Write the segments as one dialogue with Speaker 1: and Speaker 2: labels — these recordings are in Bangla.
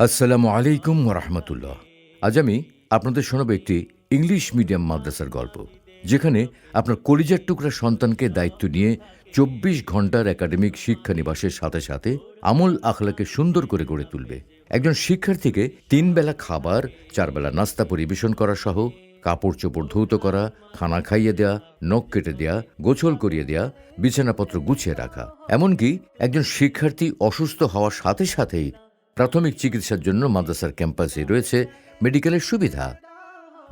Speaker 1: আসসালামু আলাইকুম রহমতুল্লাহ। আজ আমি আপনাদের শোনাব একটি ইংলিশ মিডিয়াম মাদ্রাসার গল্প, যেখানে আপনার কলিজার টুকরা সন্তানকে দায়িত্ব নিয়ে ২৪ ঘন্টার একাডেমিক শিক্ষা নিবাসের সাথে সাথে আমল আখলাকে সুন্দর করে গড়ে তুলবে। একজন শিক্ষার্থীকে ৩ বেলা খাবার, ৪ বেলা নাস্তা পরিবেশন করা সহ কাপড় চোপড় ধৌত করা, খানা খাইয়ে দেয়া, নখ কেটে দেয়া, গোছল করিয়ে দেয়া, বিছানাপত্র গুছিয়ে রাখা, এমনকি একজন শিক্ষার্থী অসুস্থ হওয়ার সাথে সাথেই প্রাথমিক চিকিৎসার জন্য মাদ্রাসার ক্যাম্পাসে রয়েছে মেডিকেলের সুবিধা,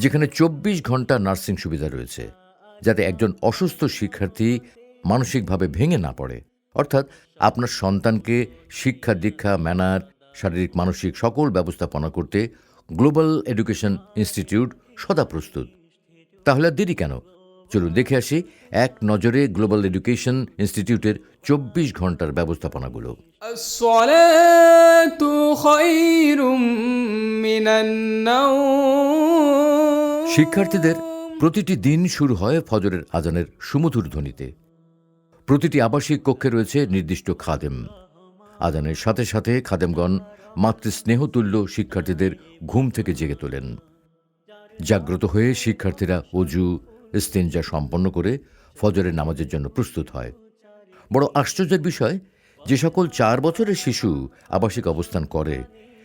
Speaker 1: যেখানে ২৪ ঘন্টা নার্সিং সুবিধা রয়েছে, যাতে একজন অসুস্থ শিক্ষার্থী মানসিকভাবে ভেঙে না পড়ে। অর্থাৎ আপনার সন্তানকে শিক্ষা দীক্ষা, ম্যানার, শারীরিক মানসিক সকল ব্যবস্থাপনা করতে গ্লোবাল এডুকেশন ইনস্টিটিউট সদা প্রস্তুত। তাহলে আর দেরি কেন? চলুন দেখে আসি এক নজরে গ্লোবাল এডুকেশন ইনস্টিটিউটের ২৪ ঘন্টার ব্যবস্থাপনাগুলো।
Speaker 2: الصلاة خير من النوم।
Speaker 1: শিক্ষার্থীদের প্রতিটি দিন শুরু হয় ফজরের আজানের সুমধুর ধ্বনিতে। প্রতিটি আবাসিক কক্ষে রয়েছে নির্দিষ্ট খাদেম। আজানের সাথে সাথে খাদেমগণ মাতৃস্নেহতুল্য শিক্ষার্থীদের ঘুম থেকে জেগে তোলেন। জাগ্রত হয়ে শিক্ষার্থীরা অজু, ইস্তেঞ্জা সম্পন্ন করে ফজরের নামাজের জন্য প্রস্তুত হয়। বড় আশ্চর্যের বিষয়, যে সকল ৪ বছরের শিশু আবাসিক অবস্থান করে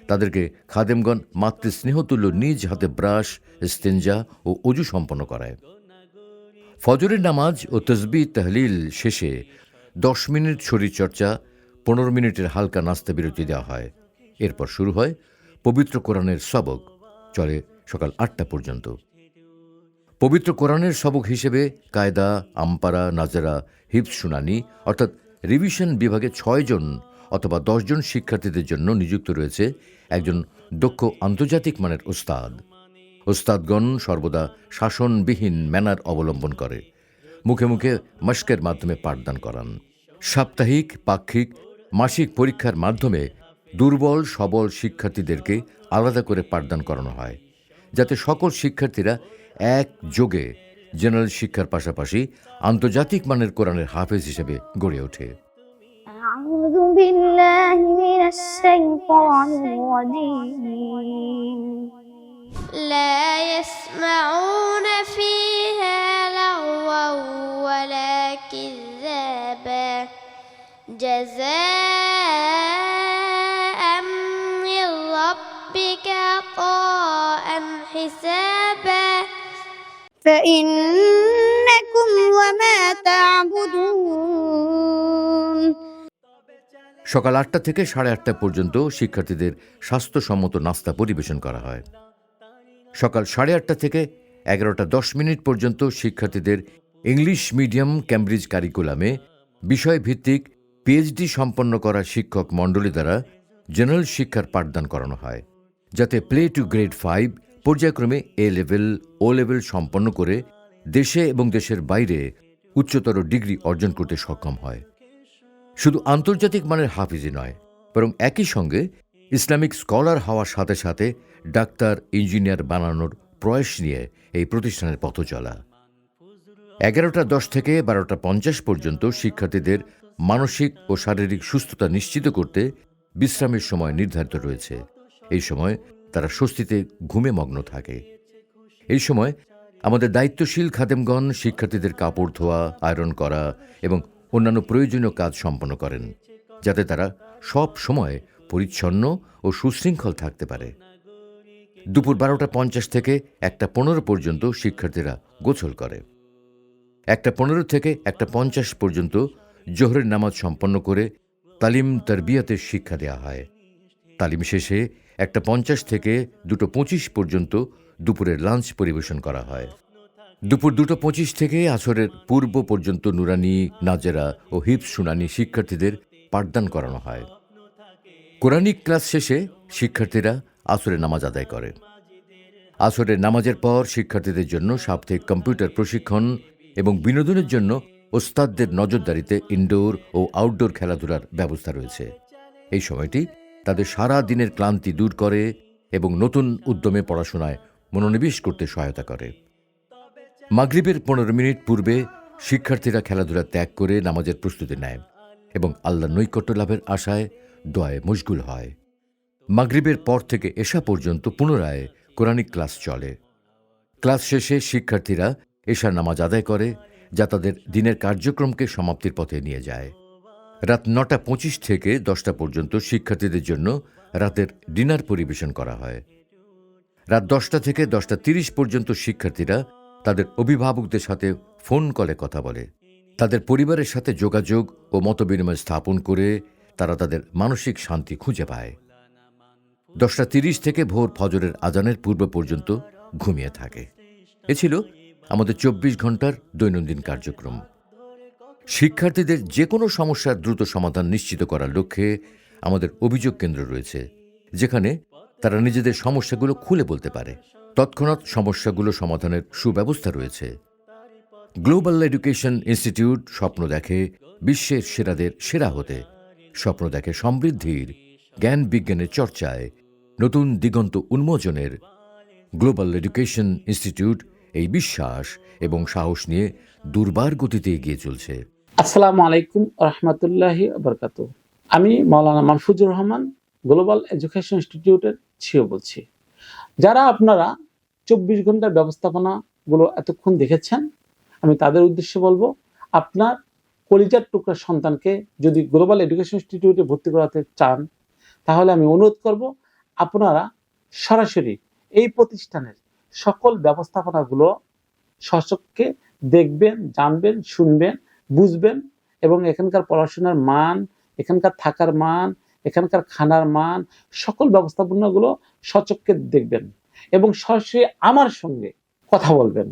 Speaker 1: তাদেরকে খাদেমগণ মাতৃস্নেহতুল্য নিজ হাতে ব্রাশ, ইস্তেঞ্জা ও অজু সম্পন্ন করায়। ফজরের নামাজ ও তসবিহ তাহলিল শেষে ১০ মিনিট শরীরচর্চা, ১৫ মিনিটের হালকা নাস্তা বিরতি দেওয়া হয়। এরপর শুরু হয় পবিত্র কোরআনের সবক, চলে সকাল ৮টা পর্যন্ত। পবিত্র কোরআনের সবক হিসেবে কায়দা, আমপারা, নাজেরা, হিফজ শুনানি অর্থাৎ রিভিশন বিভাগে ৬ জন অথবা ১০ জন শিক্ষার্থীদের জন্য নিযুক্ত রয়েছে একজন দক্ষ আন্তর্জাতিক মানের ওস্তাদ। ওস্তাদগণ সর্বদা শাসনবিহীন ম্যানার অবলম্বন করে মুখে মুখে মশকের মাধ্যমে পাঠদান করান। সাপ্তাহিক, পাক্ষিক, মাসিক পরীক্ষার মাধ্যমে দুর্বল সবল শিক্ষার্থীদেরকে আলাদা করে পাঠদান করানো হয়, যাতে সকল শিক্ষার্থীরা একযোগে জেনারেল শিক্ষার পাশাপাশি আন্তর্জাতিক মানের কোরআনের হাফেজ হিসেবে গড়ে ওঠে।
Speaker 3: أعوذ بالله من الشيطان الرجيم. لا يسمعون فيها لغوا ولا كذابا جزاء من ربك عطاء حسابا فإنكم وما تعبدون.
Speaker 1: সকাল ৮টা থেকে ৮:৩০ পর্যন্ত শিক্ষার্থীদের স্বাস্থ্যসম্মত নাস্তা পরিবেশন করা হয়। সকাল ৮:৩০ থেকে ১১:১০ পর্যন্ত শিক্ষার্থীদের ইংলিশ মিডিয়াম ক্যামব্রিজ কারিকুলামে বিষয়ভিত্তিক পিএইচডি সম্পন্ন করা শিক্ষক মণ্ডলী দ্বারা জেনারেল শিক্ষার পাঠদান করানো হয়, যাতে প্লে টু গ্রেড 5 পর্যায়ক্রমে এ লেভেল, ও লেভেল সম্পন্ন করে দেশে এবং দেশের বাইরে উচ্চতর ডিগ্রি অর্জন করতে সক্ষম হয়। শুধু আন্তর্জাতিক মানের হাফিজি নয়, বরং একই সঙ্গে ইসলামিক স্কলার হওয়ার সাথে সাথে ডাক্তার, ইঞ্জিনিয়ার বানানোর প্রয়াস নিয়ে এই প্রতিষ্ঠানের পথ চলা। ১১:১০ থেকে ১২:৫০ পর্যন্ত শিক্ষার্থীদের মানসিক ও শারীরিক সুস্থতা নিশ্চিত করতে বিশ্রামের সময় নির্ধারিত রয়েছে। এই সময় তারা স্বস্তিতে ঘুমে মগ্ন থাকে। এই সময় আমাদের দায়িত্বশীল খাদেমগণ শিক্ষার্থীদের কাপড় ধোয়া, আয়রন করা এবং অন্যান্য প্রয়োজনীয় কাজ সম্পন্ন করেন, যাতে তারা সব সময় পরিচ্ছন্ন ও সুশৃঙ্খল থাকতে পারে। দুপুর ১২:৫০ থেকে ১:১৫ পর্যন্ত শিক্ষার্থীরা গোসল করে। ১:১৫ থেকে ১:৫০ পর্যন্ত জোহরের নামাজ সম্পন্ন করে তালিম তারবিয়াতের শিক্ষা দেওয়া হয়। তালিম শেষে ১:৫০ থেকে ২:২৫ পর্যন্ত দুপুরের লাঞ্চ পরিবেশন করা হয়। দুপুর ২:২৫ থেকে আসরের পূর্ব পর্যন্ত নুরানি, নাজেরা ও হিফজ শুনানি শিক্ষার্থীদের পাঠদান করানো হয়। কোরআনিক ক্লাস শেষে শিক্ষার্থীরা আসরের নামাজ আদায় করে। আসরের নামাজের পর শিক্ষার্থীদের জন্য সাপ্তাহিক কম্পিউটার প্রশিক্ষণ এবং বিনোদনের জন্য ওস্তাদদের নজরদারিতে ইনডোর ও আউটডোর খেলাধুলার ব্যবস্থা রয়েছে। এই সময়টি তাদের সারা দিনের ক্লান্তি দূর করে এবং নতুন উদ্যমে পড়াশোনায় মনোনিবেশ করতে সহায়তা করে। মাগরিবের ১৫ মিনিট পূর্বে শিক্ষার্থীরা খেলাধুলা ত্যাগ করে নামাজের প্রস্তুতি নেয় এবং আল্লাহর নৈকট্য লাভের আশায় দোয়ায় মশগুল হয়। মাগরিবের পর থেকে এশা পর্যন্ত পুনরায় কোরআনিক ক্লাস চলে। ক্লাস শেষে শিক্ষার্থীরা এশার নামাজ আদায় করে, যা তাদের দিনের কার্যক্রমকে সমাপ্তির পথে নিয়ে যায়। রাত 9:25 থেকে 10টা পর্যন্ত শিক্ষার্থীদের জন্য রাতের ডিনার পরিবেশন করা হয়। রাত 10টা থেকে 10:30 পর্যন্ত শিক্ষার্থীরা তাদের অভিভাবকদের সাথে ফোন কলে কথা বলে। তাদের পরিবারের সাথে যোগাযোগ ও মতবিনিময় স্থাপন করে তারা তাদের মানসিক শান্তি খুঁজে পায়। 10:30 থেকে ভোর ফজরের আজানের পূর্ব পর্যন্ত ঘুমিয়ে থাকে। এ ছিল আমাদের 24 ঘন্টার দৈনন্দিন কার্যক্রম। শিক্ষার্থীদের যে কোনো সমস্যার দ্রুত সমাধান নিশ্চিত করার লক্ষ্যে আমাদের অভিযোগ কেন্দ্র রয়েছে, যেখানে তারা নিজেদের সমস্যাগুলো খুলে বলতে পারে। তৎক্ষণাৎ সমস্যাগুলো সমাধানের সুব্যবস্থা রয়েছে। গ্লোবাল এডুকেশন ইনস্টিটিউট স্বপ্ন দেখে বিশ্বের সেরাদের সেরা হতে, স্বপ্ন দেখে সমৃদ্ধির, জ্ঞান বিজ্ঞানের চর্চায়, নতুন দিগন্ত উন্মোচনের। গ্লোবাল এডুকেশন ইনস্টিটিউট এই বিশ্বাস এবং সাহস নিয়ে দুর্বার গতিতে এগিয়ে চলছে।
Speaker 4: আসসালামু আলাইকুম রহমতুল্লাহি বরকাতুহ। আমি মাওলানা মাহফুজুর রহমান, গ্লোবাল এডুকেশন ইনস্টিটিউটের সিইও বলছি। যারা আপনারা 24 ঘন্টার ব্যবস্থাপনাগুলো এতক্ষণ দেখেছেন, আমি তাদের উদ্দেশ্যে বলবো, আপনার কলিজার টুকরা সন্তানকে যদি গ্লোবাল এডুকেশন ইনস্টিটিউটে ভর্তি করাতে চান, তাহলে আমি অনুরোধ করব আপনারা সরাসরি এই প্রতিষ্ঠানের সকল ব্যবস্থাপনাগুলো সচক্ষে দেখবেন, জানবেন, শুনবেন, বুঝবেন এবং এখানকার পড়াশোনার মান, এখানকার থাকার মান, এখানকার খানার মান, সকল ব্যবস্থাপনাগুলো সচক্ষে দেখবেন এবং সরাসরি আমার সঙ্গে কথা বলবেন।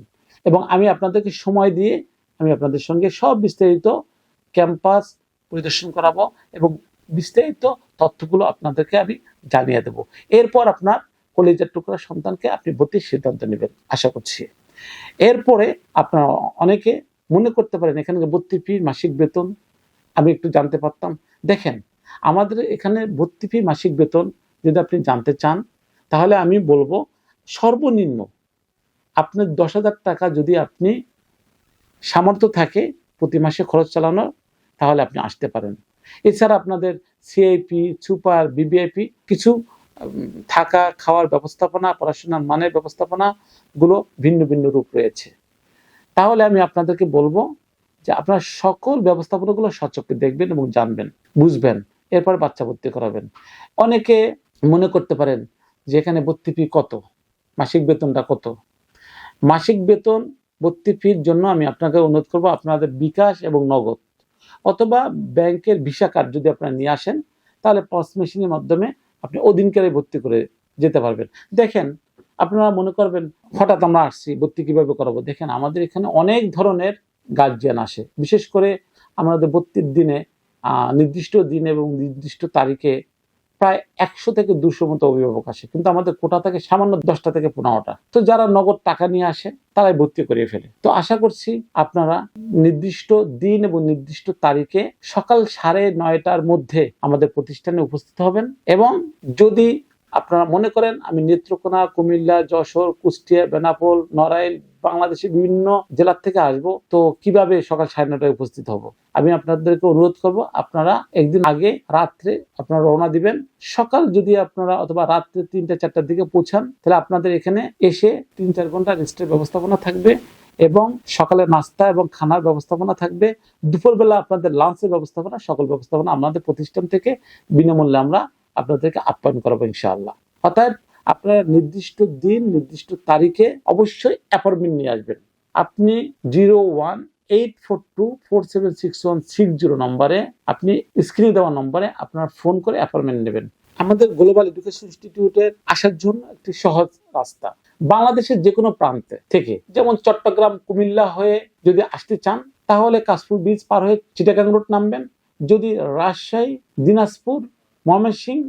Speaker 4: এবং আমি আপনাদেরকে সময় দিয়ে আমি আপনাদের সঙ্গে সব বিস্তারিত ক্যাম্পাস পরিদর্শন করাবো এবং বিস্তারিত তথ্যগুলো আপনাদেরকে আমি জানিয়ে দেব। এরপর আপনার কলেজের টুকরা সন্তানকে আপনি ভর্তির সিদ্ধান্ত নেবেন আশা করছি। এরপরে আপনারা অনেকে মনে করতে পারেন এখানে ভর্তি ফি, মাসিক বেতন আমি একটু জানতে পারতাম। দেখেন, আমাদের এখানে ভর্তি ফি, মাসিক বেতন যদি আপনি জানতে চান, তাহলে আমি বলবো সর্বনিম্ন আপনার 10,000 টাকা যদি আপনি সামর্থ্য থাকে প্রতি মাসে খরচ চালানোর, তাহলে আপনি আসতে পারেন। এছাড়া আপনাদের সিআইপি, সুপার, বিবিআইপি কিছু থাকা খাওয়ার ব্যবস্থাপনা, পড়াশোনার মানের ব্যবস্থাপনাগুলো ভিন্ন ভিন্ন রূপ রয়েছে। তাহলে আমি আপনাদেরকে বলবো যে আপনারা সকল ব্যবস্থাপনাগুলো সচক্ষে দেখবেন এবং জানবেন, বুঝবেন, এরপর বাচ্চা ভর্তি করাবেন। অনেকে মনে করতে পারেন যে এখানে ভর্তি ফি কত, মাসিক বেতনটা কত। মাসিক বেতন ভর্তি ফির জন্য আমি আপনাকে অনুরোধ করবো আপনাদের বিকাশ এবং নগদ অথবা ব্যাংকের ভিসা কার্ড যদি আপনারা নিয়ে আসেন, তাহলে পস মেশিনের মাধ্যমে আপনি ওদিনকারে ভর্তি করে যেতে পারবেন। দেখেন, আপনারা মনে করবেন হঠাৎ আমরা আসছি, ভর্তি কিভাবে করাবো। দেখেন, আমাদের এখানে অনেক ধরনের গার্জিয়ান আসে, বিশেষ করে আমাদের ভর্তির দিনে নির্দিষ্ট দিন এবং নির্দিষ্ট তারিখে প্রায় 100 থেকে 200 মতো অভিভাবক আসে, কিন্তু আমাদের কোটা থেকে সামান্য 10টা থেকে 15টা। তো যারা নগদ টাকা নিয়ে আসে তারাই ভর্তি করিয়ে ফেলে। তো আশা করছি আপনারা নির্দিষ্ট দিন এবং নির্দিষ্ট তারিখে সকাল 9:30টার মধ্যে আমাদের প্রতিষ্ঠানে উপস্থিত হবেন। এবং যদি আপনারা মনে করেন আমি নেত্রকোনা, কুমিল্লা, যশোর, কুষ্টিয়া, বেনাপোল, নড়াইল, বাংলাদেশের বিভিন্ন জেলার থেকে আসব, তো কিভাবে সকাল 9:30টায় উপস্থিত হব, আমি আপনাদেরকে অনুরোধ করব আপনারা একদিন আগে রাত্রে আপনারা রওনা দিবেন। সকাল যদি আপনারা অথবা রাত্রে 3টা-4টার দিকে পৌঁছান, তাহলে আপনাদের এখানে এসে 3-4 ঘন্টা রেস্টের ব্যবস্থাপনা থাকবে এবং সকালে নাস্তা এবং খানার ব্যবস্থাপনা থাকবে। দুপুরবেলা আপনাদের লাঞ্চের ব্যবস্থাপনা, সকল ব্যবস্থাপনা আমাদের প্রতিষ্ঠান থেকে বিনামূল্যে আমরা আপনাদেরকে আপ্যায়ন করাবো ইনশাআল্লাহ। অর্থাৎ আপনারা নির্দিষ্ট দিন, নির্দিষ্ট তারিখে অবশ্যই অ্যাপয়েন্টমেন্ট নিয়ে আসবেন। আপনি 0184247616 নম্বরে, আপনি স্ক্রিনে দেওয়া নম্বরে আপনার ফোন করে অ্যাপয়েন্টমেন্ট নেবেন। আমাদের গ্লোবাল এডুকেশন ইনস্টিটিউটের আসার জন্য একটি সহজ রাস্তা। বাংলাদেশের যে কোনো প্রান্তে থেকে, যেমন চট্টগ্রাম, কুমিল্লা হয়ে যদি আসতে চান, তাহলে কাশফুল ব্রিজ পার হয়ে চিটাগাং রোড নামবেন। যদি রাজশাহী, দিনাজপুর, ময়মনসিংহ,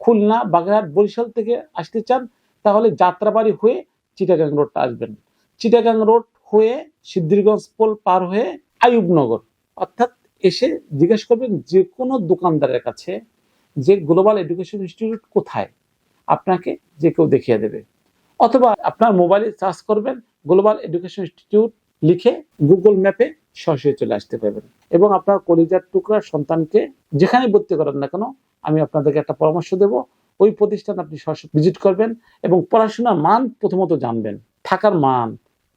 Speaker 4: খুলনা, বাগেরহাট, বরিশাল থেকে আসতে চান, তাহলে যাত্রাবাড়ি হয়ে চিটাগাং রোডটা আসবেন। চিটাগাং রোড হয়ে সিদ্ধিরগঞ্জ পোল পার হয়ে আইয়ুবনগর, অর্থাৎ এসে জিজ্ঞেস করবেন যে কোনো দোকানদারের কাছে যে গ্লোবাল এডুকেশন ইনস্টিটিউট কোথায়, আপনাকে যে কেউ দেখিয়ে দেবে। অথবা আপনার মোবাইলে সার্চ করবেন গ্লোবাল এডুকেশন ইনস্টিটিউট লিখে, গুগল ম্যাপে সরাসরি চলে আসতে পারবেন। এবং আপনার কলিজার টুকরা সন্তানকে যেখানে ভর্তি করেন না কেন, আমি আপনাদেরকে একটা পরামর্শ দেব, ওই প্রতিষ্ঠান আপনি সরাসরি ভিজিট করবেন এবং পড়াশোনার মান প্রথমত জানবেন, থাকার মান,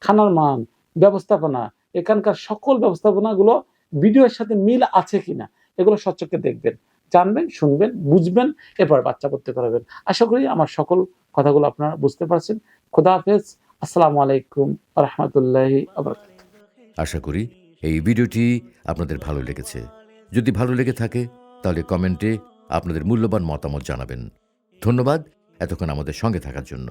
Speaker 4: খানার মান, ব্যবস্থাপনা, এখানকার সকল ব্যবস্থাপনাগুলো ভিডিওর সাথে মিল আছে কিনা এগুলো সচক্ষে দেখবেন, জানবেন, শুনবেন, বুঝবেন, এরপর বাচ্চা ভর্তি করাবেন। আশা করি আমার সকল কথাগুলো আপনারা বুঝতে পারছেন। খোদা হাফেজ। আসসালামু আলাইকুম ওয়া রাহমাতুল্লাহি ওয়া বারাকাতুহু।
Speaker 1: আশা করি এই ভিডিওটি আপনাদের ভালো লেগেছে। যদি ভালো লেগে থাকে তাহলে কমেন্টে আপনাদের মূল্যবান মতামত জানাবেন। ধন্যবাদ এতক্ষণ আমাদের সঙ্গে থাকার জন্য।